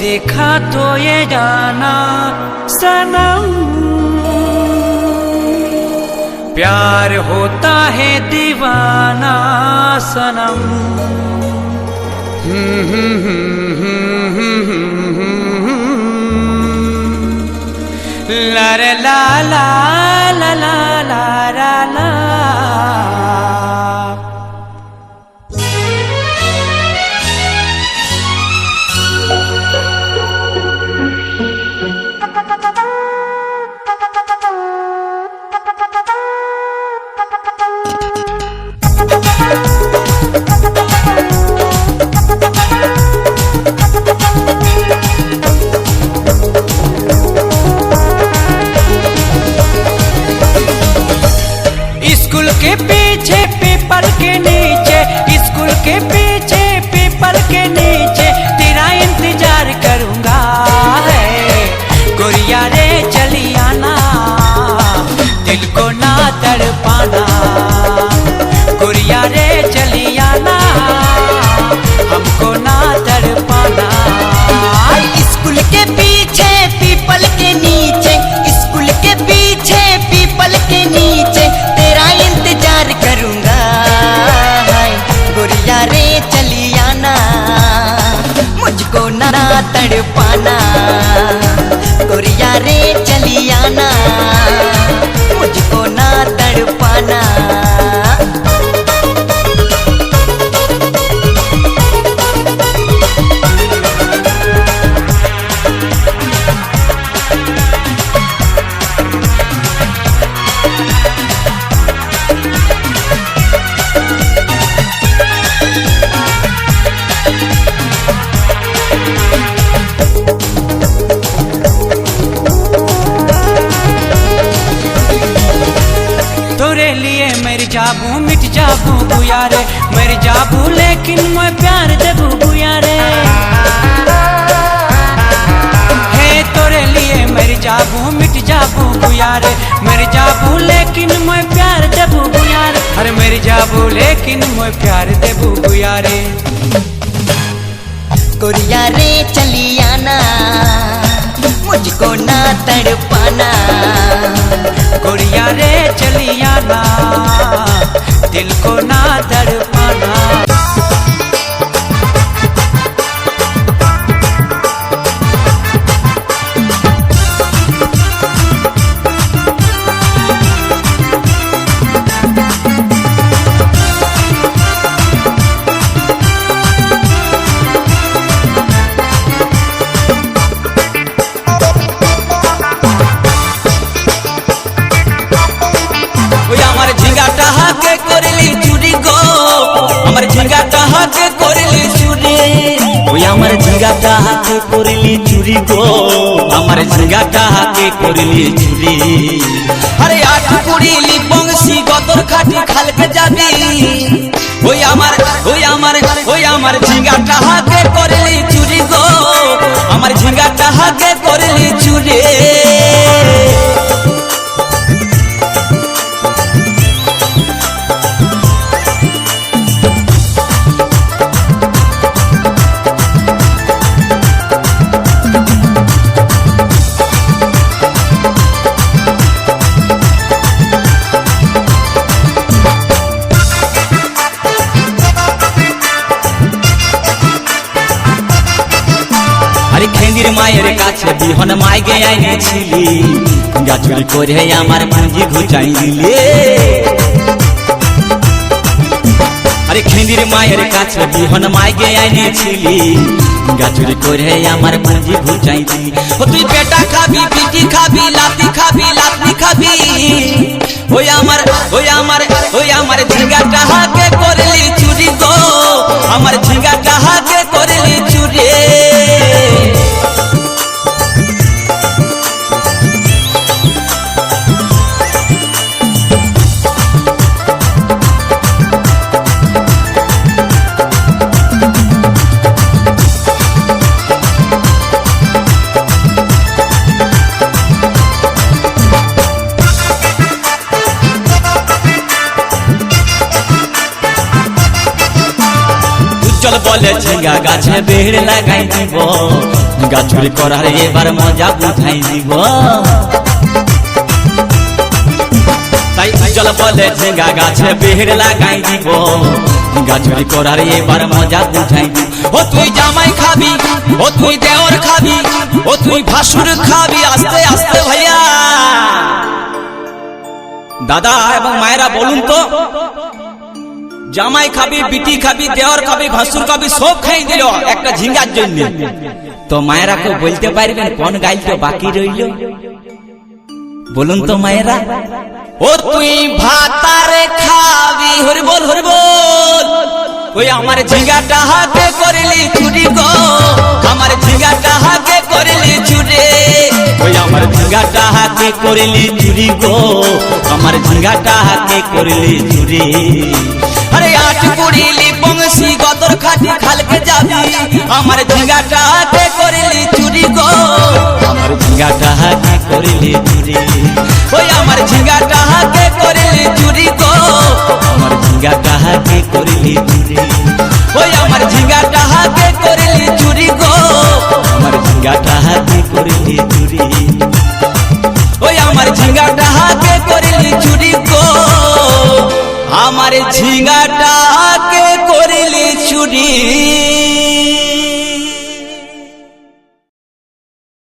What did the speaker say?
देखा तो ये जाना सनम, प्यार होता है दीवाना सनम। ला ला ला ला ला ला ला ला। स्कूल के पीछे पीपल के नीचे, स्कूल के पीछे पीपल के नीचे तेरा इंतजार करूंगा है। गोरिया रे चली आना, दिल को ना तड़पाना। गोरिया रे चली आना, हमको ना तड़पाना। स्कूल के पीछे पीपल के नीचे, स्कूल के पीछे पीपल के नीचे तेरा इंतजार करूंगा। गोरिया रे चली आना, मुझको ना तड़पाना। गोरिया रे चली आना, मुझको ना तड़पाना। तोरे लिए मेरी जाबू मिट जाबू बुया रे, मेरी जाबू लेकिन मैं प्यार देबू बुया रे। हे तोरे लिए मेरी जाबू मिट जाबू बुया रे, मेरी जाबू लेकिन मैं प्यार देबू बुया रे। अरे मेरी जाबू लेकिन मैं प्यार देबू बुया रे। गोरिया रे चली आना, मुझको ना तड़पाना। गोरिया रे चली आना, दिल को ना तड़पाना। के करली चूरी गो, हमर झिंगा कहा के करली चूरी। ओए हमर झिंगा कहा के करली चूरी गो, हमर झिंगा कहा के करली चूरी। अरे आठ कुड़ीली बंसी गदर खाटी खाल के जाबी। ओए हमर झिंगा कहा के करली चूरी गो, हमर झिंगा कहा के करली चूरी। खेंदिर माয়ের কাছে বিহন মাইগে আইনে ছিলি, গা চুরি করে আমার পুঁজি ঘুচাই দিলে। আরে খেন্দির মায়ের কাছে বিহন মাইগে আইনে ছিলি, গা চুরি করে আমার পুঁজি ঘুচাই দিলি। ও তুই পেটা খাবি, পিটি খাবি, লাতি খাবি, লাতি খাবি। ওই আমার ঝিঙ্গাটা হাকে করলি চুরি গো, আমার ঝিঙ্গাটা হাকে করলি চুরি। বলে ঝিঙ্গা গাছে বেড় লাগাই দিব গাছ চুরি করার এবার মজা বুঝাই দিব তাই উজ্জ্বল বলে ঝিঙ্গা গাছে বেড় লাগাই দিব গাছ চুরি করার এবার মজা বুঝাই দিব ও তুই জামাই খাবি ও তুই দেওর খাবি ও তুই ভাসুর খাবি আস্তে আস্তে ভাইয়া দাদা এবং মায়েরা বলুন তো জামাই খাবি বিটি খাবি দেওর খাবি ভাসুর খাবি সব খাই দিল একটা ঝিঙ্গার জন্য তো মায়েরা কেউ বলতে পারবেন কোন গাইলটা বাকি রইল বলুন তো মায়েরা ও তুই ভাতারে খাবি হরি বল ওই আমার ঝিঙ্গাটা হাতে করলি চুরি গো আমার ঝিঙ্গাটা হাতে করলি চুরি ওই আমার ঝিঙ্গাটা হাতে করলি চুরি গো আমার ঝিঙ্গাটা হাতে করলি চুরি আরে আট কুড়িলি বংশী গদর খাটি খালকে যাবি আমার ঝিঙ্গাটা হাতে করলি চুরি গো আমার ঝিঙ্গাটা হাতে করলি চুরি ওই আমার ঝিঙ্গাটা হাতে করলি চুরি গো আমার ঝিঙ্গাটা হাতে করলি চুরি ওই আমার ঝিঙ্গাটা হাতে করলি চুরি গো আমার ঝিঙ্গাটা হাতে করলি চুরি ওই আমার ঝিঙ্গাটা হাতে করলি চুরি গো আমার ঝিঙ্গাটা হাতে করলি চুরি